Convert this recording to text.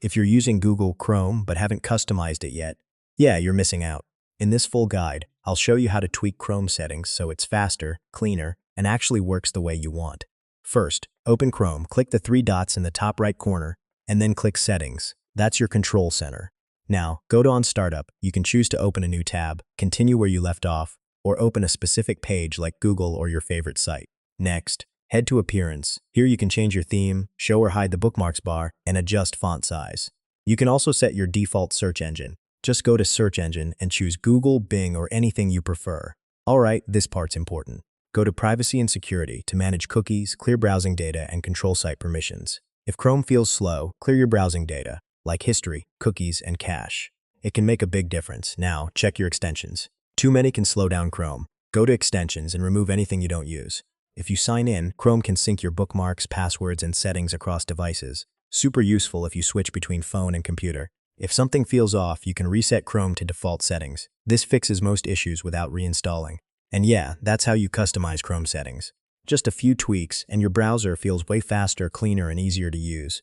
If you're using Google Chrome but haven't customized it yet, yeah, you're missing out. In this full guide, I'll show you how to tweak Chrome settings so it's faster, cleaner, and actually works the way you want. First, open Chrome, click the three dots in the top right corner, and then click Settings. That's your control center. Now, go to On Startup. You can choose to open a new tab, continue where you left off, or open a specific page like Google or your favorite site. Next, head to Appearance. Here you can change your theme, show or hide the bookmarks bar, and adjust font size. You can also set your default search engine. Just go to Search Engine and choose Google, Bing, or anything you prefer. Alright, this part's important. Go to Privacy and Security to manage cookies, clear browsing data, and control site permissions. If Chrome feels slow, clear your browsing data, like history, cookies, and cache. It can make a big difference. Now, check your extensions. Too many can slow down Chrome. Go to Extensions and remove anything you don't use. If you sign in, Chrome can sync your bookmarks, passwords, and settings across devices. Super useful if you switch between phone and computer. If something feels off, you can reset Chrome to default settings. This fixes most issues without reinstalling. And yeah, that's how you customize Chrome settings. Just a few tweaks, and your browser feels way faster, cleaner, and easier to use.